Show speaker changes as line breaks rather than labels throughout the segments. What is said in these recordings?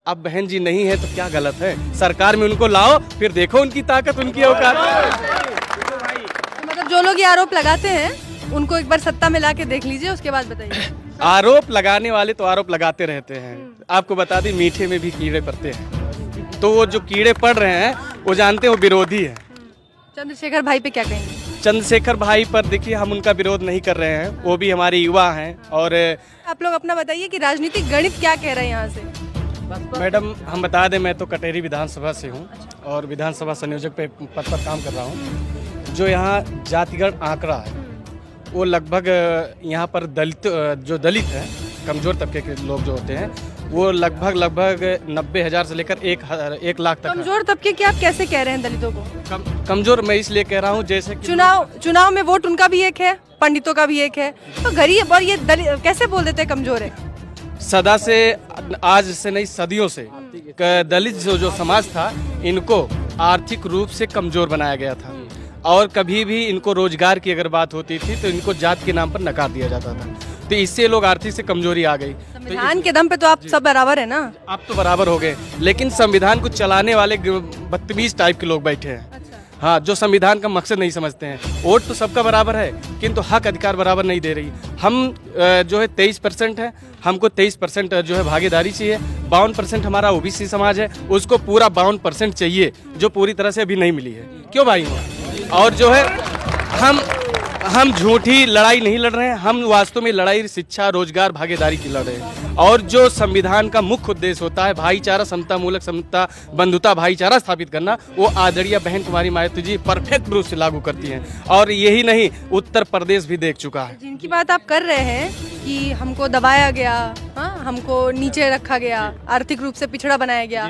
अब बहन जी नहीं है तो क्या गलत है, सरकार में उनको लाओ, फिर देखो उनकी ताकत, उनकी औकात।
मतलब जो लोग ये आरोप लगाते हैं उनको एक बार सत्ता में लाके देख लीजिए, उसके बाद बताइए।
आरोप लगाने वाले तो आरोप लगाते रहते हैं। आपको बता दें मीठे में भी कीड़े पड़ते हैं, तो वो जो कीड़े पड़ रहे हैं वो जानते हैं वो विरोधी है।
चंद्रशेखर भाई पे क्या कहेंगे?
चंद्रशेखर भाई पर देखिए हम उनका विरोध नहीं कर रहे हैं, वो भी हमारे युवा हैं। और
आप लोग अपना बताइए कि राजनीतिक गणित क्या कह रहे हैं यहाँ से?
मैडम हम बता दें, मैं तो कटेरी विधानसभा से हूँ और विधानसभा संयोजक पे पद पर काम कर रहा हूँ। जो यहाँ जातिगत आंकड़ा है वो लगभग यहाँ पर जो दलित हैं, कमज़ोर तबके के लोग जो होते हैं, वो लगभग 90,000 से लेकर 1 लाख तक।
कमजोर तबके की आप कैसे कह रहे हैं दलितों को?
कमज़ोर मैं इसलिए कह रहा हूँ जैसे कि
चुनाव में वोट उनका भी एक है, पंडितों का भी एक है, तो गरीब और ये दलित कैसे बोल देते हैं कमजोर है?
सदा से, आज से नहीं सदियों से दलित जो समाज था इनको आर्थिक रूप से कमजोर बनाया गया था और कभी भी इनको रोजगार की अगर बात होती थी तो इनको जात के नाम पर नकार दिया जाता था, तो इससे लोग आर्थिक से कमजोरी आ गई।
संविधान के दम पे तो आप सब बराबर है ना?
आप तो बराबर हो गए, लेकिन संविधान को चलाने वाले बदतमीज टाइप के लोग बैठे हैं। हाँ, जो संविधान का मकसद नहीं समझते हैं। वोट तो सबका बराबर है किंतु हक अधिकार बराबर नहीं दे रही। हम जो है 23% है, हमको 23% जो है भागीदारी चाहिए। 52% हमारा ओबीसी समाज है, उसको पूरा 52% चाहिए जो पूरी तरह से अभी नहीं मिली है। क्यों भाई? और जो है हम झूठी लड़ाई नहीं लड़ रहे हैं, हम वास्तव में लड़ाई शिक्षा, रोजगार, भागीदारी की लड़ रहे हैं। और जो संविधान का मुख्य उद्देश्य होता है भाईचारा, समता मूलक समता, बंधुता, भाईचारा स्थापित करना, वो आदरणीय बहन कुमारी मायावती जी परफेक्ट रूप से लागू करती हैं। और यही नहीं, उत्तर प्रदेश भी देख चुका है।
जिनकी बात आप कर रहे हैं कि हमको दबाया गया, हाँ, हमको नीचे रखा गया, आर्थिक रूप से पिछड़ा बनाया गया,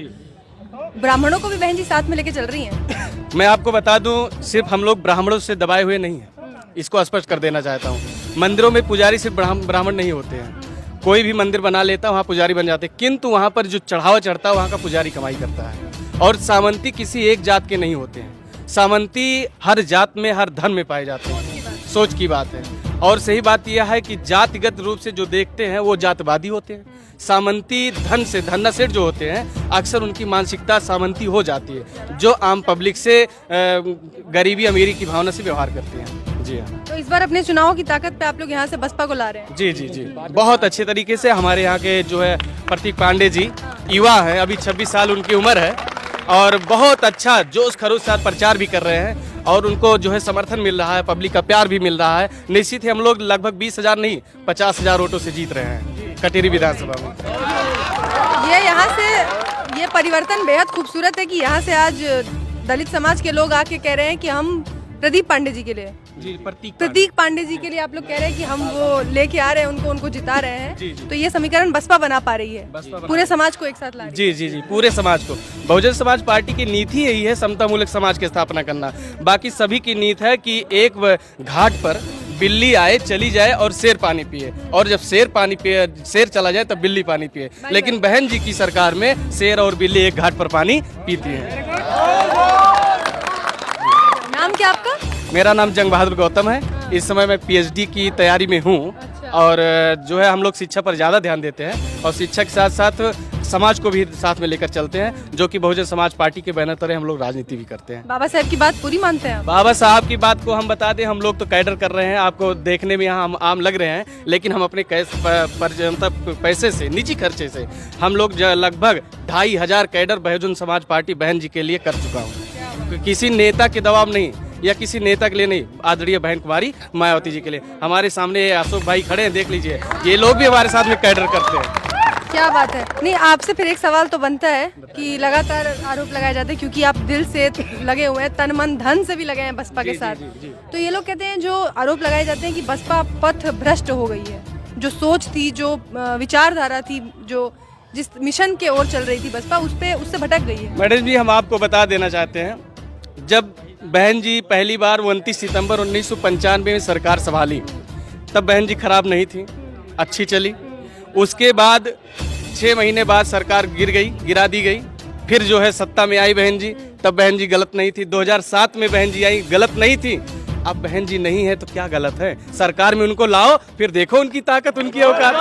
ब्राह्मणों को भी बहन जी साथ में लेके चल रही हैं।
मैं आपको बता दूं, सिर्फ हम लोग ब्राह्मणों से दबाए हुए नहीं हैं, इसको स्पष्ट कर देना चाहता हूँ। मंदिरों में पुजारी सिर्फ ब्राह्मण नहीं होते हैं, कोई भी मंदिर बना लेता है वहाँ पुजारी बन जाते हैं, किंतु वहाँ पर जो चढ़ावा चढ़ता है वहाँ का पुजारी कमाई करता है। और सामंती किसी एक जात के नहीं होते हैं, सामंती हर जात में, हर धर्म में पाए जाते हैं। सोच की बात है। और सही बात यह है कि जातिगत रूप से जो देखते हैं वो जातवादी होते हैं। सामंती धन से, धन्नासेठ जो होते हैं, अक्सर उनकी मानसिकता सामंती हो जाती है, जो आम पब्लिक से गरीबी अमीरी की भावना से व्यवहार करते हैं। जी हाँ।
तो इस बार अपने चुनाव की ताकत पे आप लोग यहाँ से बसपा को ला रहे हैं?
जी जी जी, बहुत अच्छे तरीके से। हमारे यहाँ के जो है प्रतीक पांडे जी युवा हैं, अभी 26 साल उनकी उम्र है और बहुत अच्छा जोश खरोश के साथ प्रचार भी कर रहे हैं और उनको जो है समर्थन मिल रहा है, पब्लिक का प्यार भी मिल रहा है। निश्चित ही हम लोग लगभग 20,000 नहीं 50,000 वोटों से जीत रहे हैं कटेरी विधानसभा में।
ये यहाँ से ये परिवर्तन बेहद खूबसूरत है कि यहाँ से आज दलित समाज के लोग आके कह रहे हैं कि हम प्रदीप पांडे जी के लिए,
जी,
प्रतीक पांडे जी के लिए आप लोग कह रहे हैं कि हम वो लेके आ रहे हैं, उनको जिता रहे हैं।
जी, जी।
तो ये समीकरण बसपा बना पा रही है, पूरे समाज को एक साथ ला रही है।
जी जी जी, पूरे समाज को। बहुजन समाज पार्टी की नीति यही है समता मूलक समाज की स्थापना करना। बाकी सभी की नीति है कि एक घाट पर बिल्ली आए, चली जाए और शेर पानी पिए, और जब शेर चला जाए तब बिल्ली पानी पिए। लेकिन बहन जी की सरकार में शेर और बिल्ली एक घाट पर पानी पीती है।
नाम क्या आपका?
मेरा नाम जंग बहादुर गौतम है। इस समय मैं पीएचडी की तैयारी में हूँ। और जो है हम लोग शिक्षा पर ज़्यादा ध्यान देते हैं और शिक्षा के साथ साथ समाज को भी साथ में लेकर चलते हैं, जो कि बहुजन समाज पार्टी के बैनर तले हम लोग राजनीति भी करते हैं।
बाबा साहब की बात पूरी मानते हैं आप?
बाबा साहब की बात को हम बता दें, हम लोग तो कैडर कर रहे हैं, आपको देखने में यहाँ हम आम लग रहे हैं, लेकिन हम अपने पैसे से, निजी खर्चे से हम लोग लगभग 2,500 कैडर बहुजन समाज पार्टी बहन जी के लिए कर चुका हूँ। किसी नेता के दबाव नहीं या किसी नेता के लिए नहीं, आदरणीय बहन कुमारी मायावती जी के लिए। हमारे सामने अशोक भाई खड़े हैं, देख लीजिए, ये लोग भी हमारे साथ में कैडर करते हैं।
क्या बात है। नहीं, आपसे फिर एक सवाल तो बनता है कि लगातार आरोप लगाए जाते हैं, क्योंकि आप दिल से लगे हुए हैं, तन मन धन से भी लगे हैं बसपा के साथ। तो ये लोग कहते हैं, जो आरोप लगाए जाते हैं कि बसपा पथ भ्रष्ट हो गई है, जो सोच थी, जो विचारधारा थी, जो जिस मिशन के ओर चल रही थी बसपा, उससे भटक गई है।
मैडम जी, हम आपको बता देना चाहते हैं, जब बहन जी पहली बार 29 सितंबर 1995 में सरकार संभाली, तब बहन जी खराब नहीं थी, अच्छी चली। उसके बाद 6 महीने बाद सरकार गिरा दी गई। फिर जो है सत्ता में आई बहन जी, तब बहन जी गलत नहीं थी। 2007 में बहन जी आई, गलत नहीं थी। अब बहन जी नहीं है तो क्या गलत है, सरकार में उनको लाओ, फिर देखो उनकी ताकत, उनकी औकात।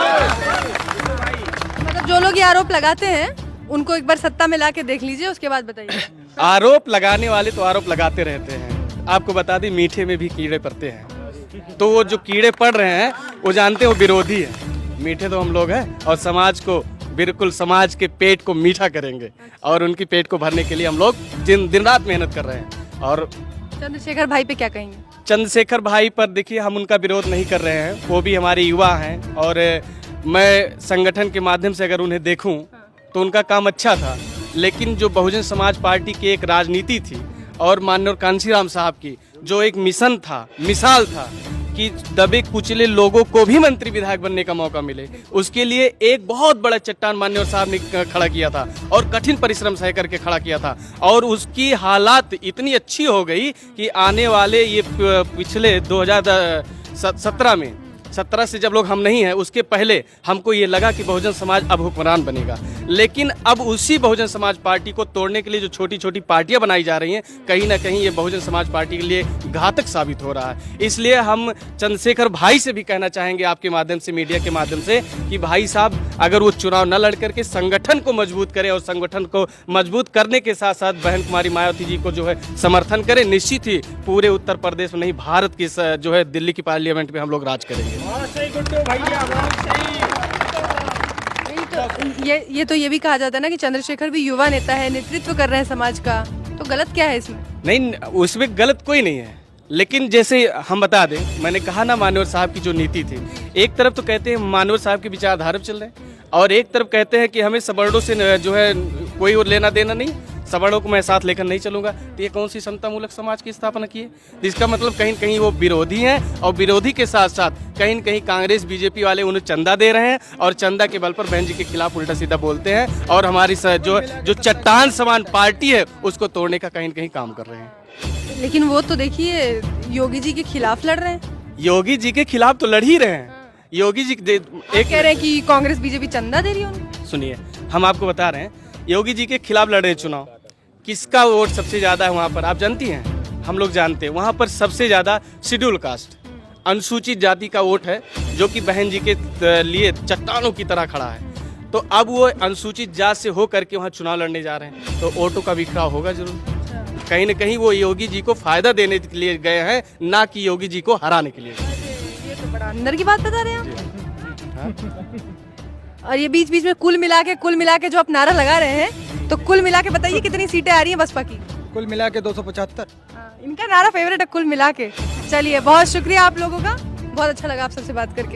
मतलब जो लोग ये आरोप लगाते हैं उनको एक बार सत्ता में ला के देख लीजिए, उसके बाद बताइए।
आरोप लगाने वाले तो आरोप लगाते रहते हैं। आपको बता दें मीठे में भी कीड़े पड़ते हैं, तो वो जो कीड़े पड़ रहे हैं वो जानते हैं वो विरोधी है। मीठे तो हम लोग हैं और समाज को बिल्कुल समाज के पेट को मीठा करेंगे और उनकी पेट को भरने के लिए हम लोग दिन रात मेहनत कर रहे हैं। और
चंद्रशेखर भाई पे क्या कहेंगे?
चंद्रशेखर भाई पर देखिए हम उनका विरोध नहीं कर रहे हैं, वो भी हमारे युवा हैं और मैं संगठन के माध्यम से अगर उन्हें देखूं तो उनका काम अच्छा था, लेकिन जो बहुजन समाज पार्टी की एक राजनीति थी और माननीय कांशीराम साहब की जो एक मिशन था, मिसाल था कि दबे कुचले लोगों को भी मंत्री विधायक बनने का मौका मिले, उसके लिए एक बहुत बड़ा चट्टान माननीय साहब ने खड़ा किया था और कठिन परिश्रम सह करके खड़ा किया था और उसकी हालात इतनी अच्छी हो गई कि आने वाले ये पिछले 2017 में 17 से जब लोग हम नहीं हैं उसके पहले हमको ये लगा कि बहुजन समाज अब हुक्मरान बनेगा, लेकिन अब उसी बहुजन समाज पार्टी को तोड़ने के लिए जो छोटी छोटी पार्टियां बनाई जा रही हैं कहीं ना कहीं ये बहुजन समाज पार्टी के लिए घातक साबित हो रहा है। इसलिए हम चंद्रशेखर भाई से भी कहना चाहेंगे आपके माध्यम से, मीडिया के माध्यम से, कि भाई साहब अगर वो चुनाव न लड़ करके संगठन को मजबूत करें और संगठन को मजबूत करने के साथ साथ बहन कुमारी मायावती जी को जो है समर्थन करें, निश्चित ही पूरे उत्तर प्रदेश में नहीं भारत की जो है दिल्ली की पार्लियामेंट में हम लोग राज करेंगे।
ये भी कहा जाता है ना कि चंद्रशेखर भी युवा नेता है, नेतृत्व कर रहे हैं समाज का, तो गलत क्या है इसमें?
नहीं, उसमें गलत कोई नहीं है, लेकिन जैसे हम बता दें, मैंने कहा ना मानवर साहब की जो नीति थी, एक तरफ तो कहते हैं मानवर साहब के विचारधारा चल रहे हैं और एक तरफ कहते हैं कि हमें सवर्णों से जो है कोई और लेना देना नहीं, सवर्णों को मैं साथ लेकर नहीं चलूंगा। तो ये कौन सी समतामूलक समाज की स्थापना की है? इसका मतलब कहीं कहीं वो विरोधी हैं और विरोधी के साथ साथ कहीं कहीं कांग्रेस बीजेपी वाले उन्हें चंदा दे रहे हैं और चंदा के बल पर बहन जी के खिलाफ उल्टा सीधा बोलते हैं और हमारी जो चट्टान समान पार्टी है उसको तोड़ने का कहीं कहीं काम कर रहे हैं।
लेकिन वो तो देखिए योगी जी के खिलाफ लड़ रहे हैं।
योगी जी के खिलाफ तो लड़ ही रहे हैं। योगी जी
एक कह रहे हैं कि कांग्रेस बीजेपी चंदा दे रही है उन्हें।
सुनिए, हम आपको बता रहे हैं, योगी जी के खिलाफ लड़ रहे हैं चुनाव। किसका वोट सबसे ज्यादा है वहाँ पर आप जानती हैं? हम लोग जानते हैं वहाँ पर सबसे ज्यादा शेड्यूल कास्ट, अनुसूचित जाति का वोट है जो कि बहन जी के लिए चट्टानों की तरह खड़ा है। तो अब वो अनुसूचित जात से हो करके वहाँ चुनाव लड़ने जा रहे हैं, तो वोटों का बिखराव होगा जरूर। कहीं न कहीं वो योगी जी को फायदा देने के लिए गए हैं, ना कि योगी जी को हराने के लिए।
ये तो बड़ा अंदर की बात बता रहे हैं आप। और ये बीच बीच में कुल मिला के जो आप नारा लगा रहे हैं, तो कुल मिला के बताइए कितनी सीटें आ रही हैं बसपा की?
कुल मिला के 275।
इनका नारा फेवरेट है कुल मिला के। चलिए, बहुत शुक्रिया आप लोगों का, बहुत अच्छा लगा आप सबसे बात करके।